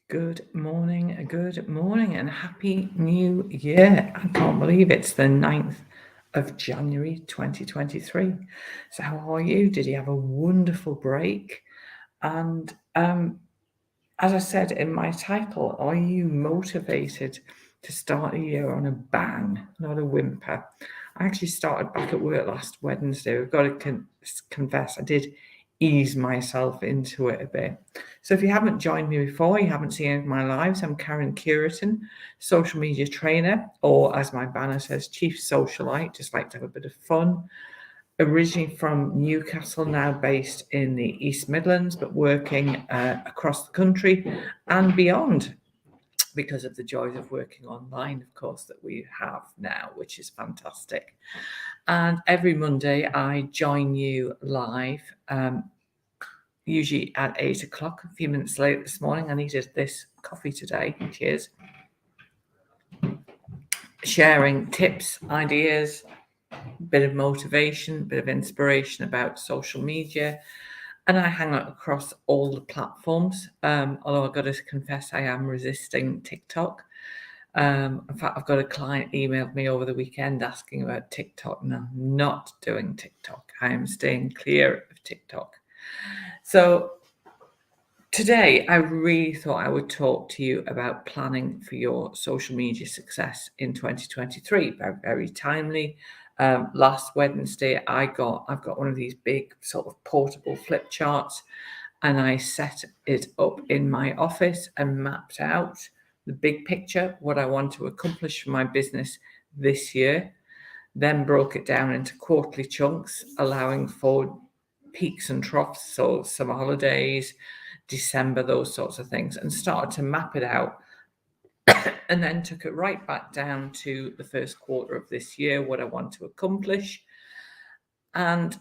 Good morning, and Happy New Year. I can't believe it's the 9th of January 2023. So, how are you? Did you have a wonderful break? And as I said in my title, are you motivated to start a year on a bang, not a whimper? I actually started back at work last Wednesday. I've got to confess, I did ease myself into it a bit. So if you haven't joined me before, you haven't seen any of my lives, I'm Karen Curitan, social media trainer, or as my banner says, chief socialite, just like to have a bit of fun. Originally from Newcastle, now based in the East Midlands, but working across the country and beyond because of the joys of working online, of course, that we have now, which is fantastic. And every Monday, I join you live, usually at 8 o'clock. A few minutes late this morning, I needed this coffee today. Cheers. Sharing tips, ideas, bit of motivation, bit of inspiration about social media. And I hang out across all the platforms. Although I've got to confess, I am resisting TikTok. In fact, I've got a client emailed me over the weekend asking about TikTok, and I'm not doing TikTok. I am staying clear of TikTok. So today, I really thought I would talk to you about planning for your social media success in 2023. Very, very timely. Last Wednesday, I've got one of these big sort of portable flip charts, and I set it up in my office and mapped out the big picture, what I want to accomplish for my business this year, then broke it down into quarterly chunks, allowing for peaks and troughs, so summer holidays, December, those sorts of things, and started to map it out. And then took it right back down to the first quarter of this year, what I want to accomplish. And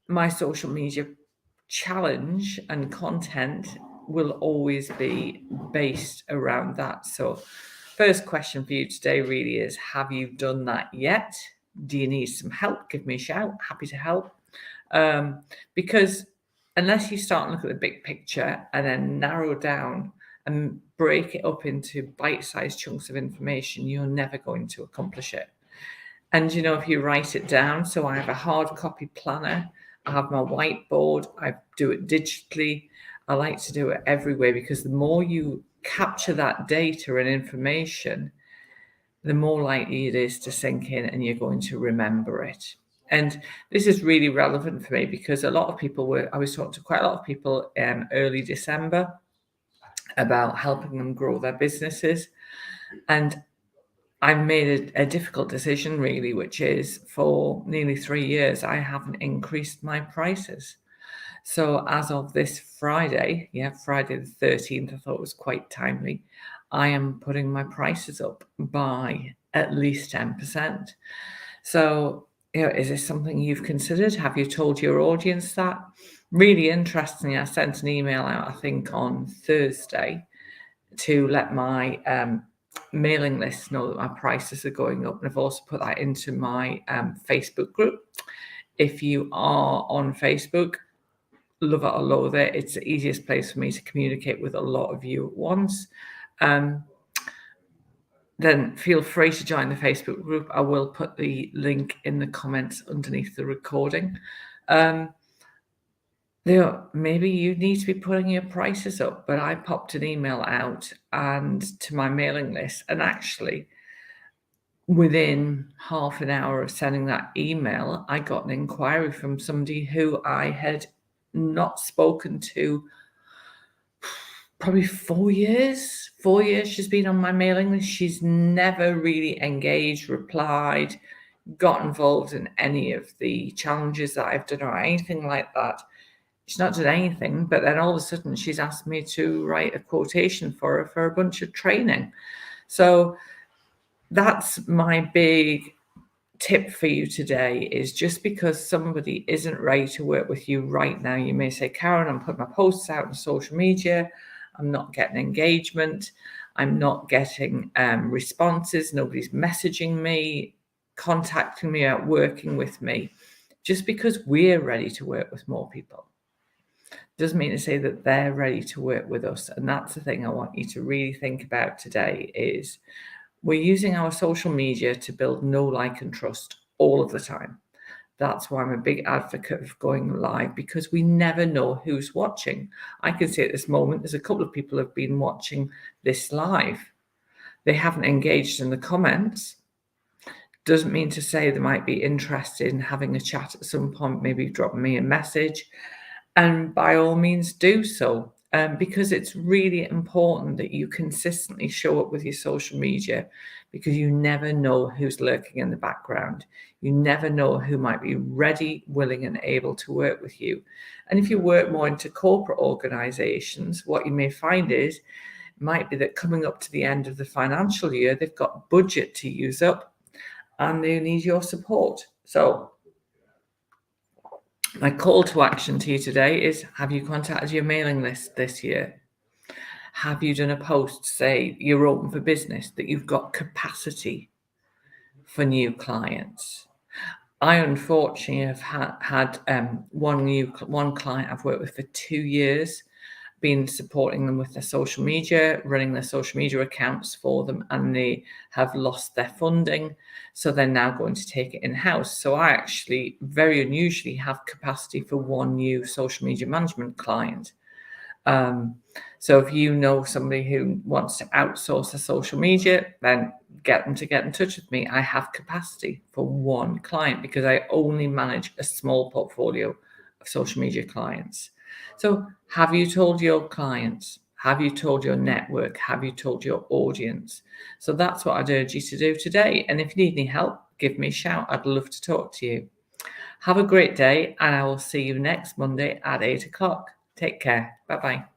my social media challenge and content will always be based around that. So, first question for you today really is, have you done that yet? Do you need some help? Give me a shout. Happy to help. Because unless you start and look at the big picture and then narrow down and break it up into bite-sized chunks of information, you're never going to accomplish it. And if you write it down, so I have a hard copy planner, I have my whiteboard, I do it digitally. I like to do it everywhere because the more you capture that data and information, the more likely it is to sink in and you're going to remember it. And this is really relevant for me because I was talking to quite a lot of people in early December about helping them grow their businesses. And I made a difficult decision really, which is for nearly 3 years, I haven't increased my prices. So as of this Friday, Friday the 13th, I thought was quite timely. I am putting my prices up by at least 10%. So, is this something you've considered? Have you told your audience that? Really interestingly, I sent an email out, I think on Thursday, to let my mailing list know that my prices are going up. And I've also put that into my Facebook group. If you are on Facebook, love it or loathe it, it's the easiest place for me to communicate with a lot of you at once. Then feel free to join the Facebook group. I will put the link in the comments underneath the recording. Maybe you need to be putting your prices up, but I popped an email out and to my mailing list, and actually within half an hour of sending that email, I got an inquiry from somebody who I had not spoken to probably 4 years. 4 years she's been on my mailing list. She's never really engaged, replied, got involved in any of the challenges that I've done or anything like that. She's not done anything, but then all of a sudden she's asked me to write a quotation for her for a bunch of training. So that's my big tip for you today, is just because somebody isn't ready to work with you right now, you may say, Karen, I'm putting my posts out on social media, I'm not getting engagement, I'm not getting responses, nobody's messaging me, contacting me out, working with me, just because we're ready to work with more people. Doesn't mean to say that they're ready to work with us. And that's the thing I want you to really think about today is we're using our social media to build know, like, and trust all of the time. That's why I'm a big advocate of going live, because we never know who's watching. I can say at this moment, there's a couple of people who have been watching this live. They haven't engaged in the comments. Doesn't mean to say they might be interested in having a chat at some point, maybe drop me a message. And by all means do so, because it's really important that you consistently show up with your social media, because you never know who's lurking in the background. You never know who might be ready, willing, and able to work with you. And if you work more into corporate organizations, what you may find is it might be that coming up to the end of the financial year, they've got budget to use up and they need your support. So my call to action to you today is, have you contacted your mailing list this year? Have you done a post, say you're open for business, that you've got capacity for new clients? I unfortunately have had one client I've worked with for 2 years, been supporting them with their social media, running their social media accounts for them, and they have lost their funding. So they're now going to take it in-house. So I actually very unusually have capacity for one new social media management client. So if you know somebody who wants to outsource their social media, then get them to get in touch with me. I have capacity for one client because I only manage a small portfolio of social media clients. So have you told your clients? Have you told your network? Have you told your audience? So that's what I'd urge you to do today. And if you need any help, give me a shout. I'd love to talk to you. Have a great day, and I will see you next Monday at 8 o'clock. Take care. Bye-bye.